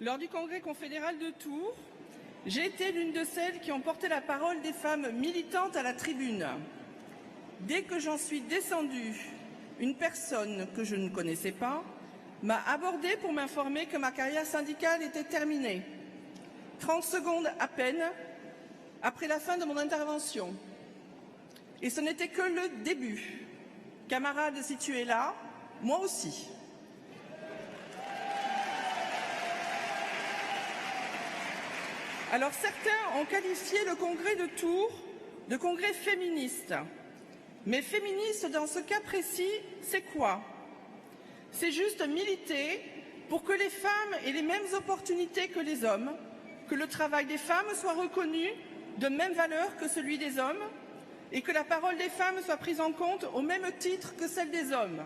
Lors du congrès confédéral de Tours, j'ai été l'une de celles qui ont porté la parole des femmes militantes à la tribune. Dès que j'en suis descendue, une personne que je ne connaissais pas m'a abordée pour m'informer que ma carrière syndicale était terminée. 30 secondes à peine après la fin de mon intervention. Et ce n'était que le début. Camarades, si tu es là, moi aussi. Alors certains ont qualifié le congrès de Tours de congrès féministe. Mais féministe dans ce cas précis, c'est quoi? C'est juste militer pour que les femmes aient les mêmes opportunités que les hommes, que le travail des femmes soit reconnu de même valeur que celui des hommes et que la parole des femmes soit prise en compte au même titre que celle des hommes.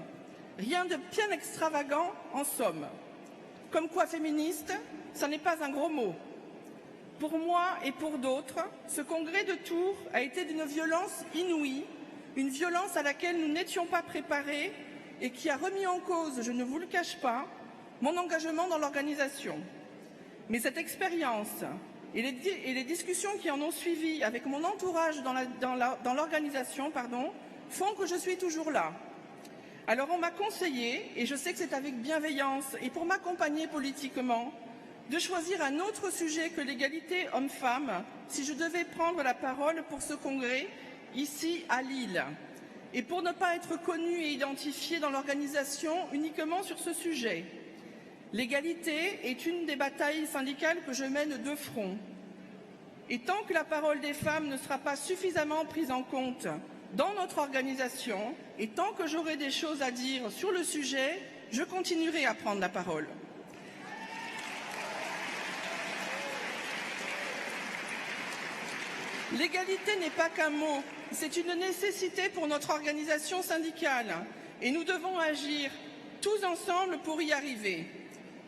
Rien de bien extravagant en somme. Comme quoi féministe, ça n'est pas un gros mot. Pour moi et pour d'autres, ce congrès de Tours a été d'une violence inouïe, une violence à laquelle nous n'étions pas préparés et qui a remis en cause, je ne vous le cache pas, mon engagement dans l'organisation. Mais cette expérience et les discussions qui en ont suivi avec mon entourage dans l'organisation font que je suis toujours là. Alors on m'a conseillé, et je sais que c'est avec bienveillance et pour m'accompagner politiquement, de choisir un autre sujet que l'égalité homme-femme si je devais prendre la parole pour ce congrès ici à Lille, et pour ne pas être connue et identifiée dans l'organisation uniquement sur ce sujet. L'égalité est une des batailles syndicales que je mène de front. Et tant que la parole des femmes ne sera pas suffisamment prise en compte dans notre organisation, et tant que j'aurai des choses à dire sur le sujet, je continuerai à prendre la parole. L'égalité n'est pas qu'un mot, c'est une nécessité pour notre organisation syndicale et nous devons agir tous ensemble pour y arriver.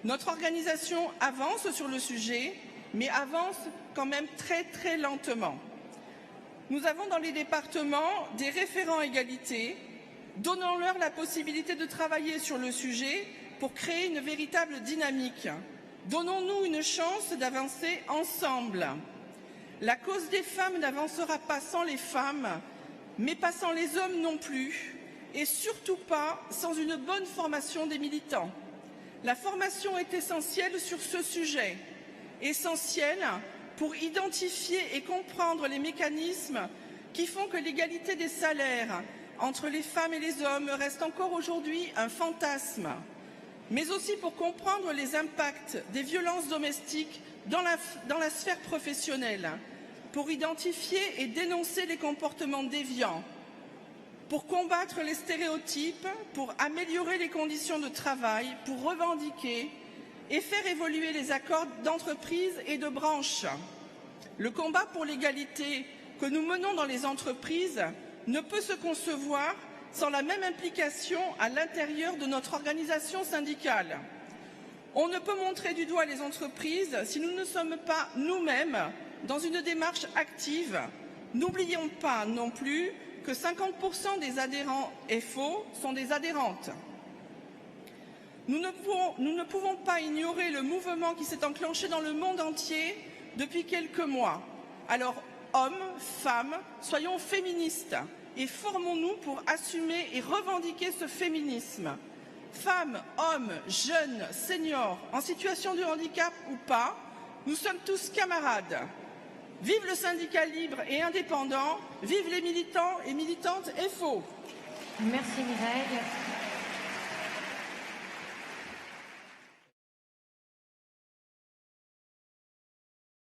Notre organisation avance sur le sujet, mais avance quand même très lentement. Nous avons dans les départements des référents égalité. Donnons-leur la possibilité de travailler sur le sujet pour créer une véritable dynamique. Donnons-nous une chance d'avancer ensemble. La cause des femmes n'avancera pas sans les femmes, mais pas sans les hommes non plus, et surtout pas sans une bonne formation des militants. La formation est essentielle sur ce sujet, essentielle pour identifier et comprendre les mécanismes qui font que l'égalité des salaires entre les femmes et les hommes reste encore aujourd'hui un fantasme, mais aussi pour comprendre les impacts des violences domestiques dans la sphère professionnelle, pour identifier et dénoncer les comportements déviants, pour combattre les stéréotypes, pour améliorer les conditions de travail, pour revendiquer et faire évoluer les accords d'entreprise et de branche. Le combat pour l'égalité que nous menons dans les entreprises ne peut se concevoir sans la même implication à l'intérieur de notre organisation syndicale. On ne peut montrer du doigt les entreprises si nous ne sommes pas nous-mêmes dans une démarche active. N'oublions pas non plus que 50% des adhérents FO sont des adhérentes. Nous ne pouvons pas ignorer le mouvement qui s'est enclenché dans le monde entier depuis quelques mois. Alors, hommes, femmes, soyons féministes et formons-nous pour assumer et revendiquer ce féminisme. Femmes, hommes, jeunes, seniors, en situation de handicap ou pas, nous sommes tous camarades. Vive le syndicat libre et indépendant, vive les militants et militantes FO. Merci Mireille.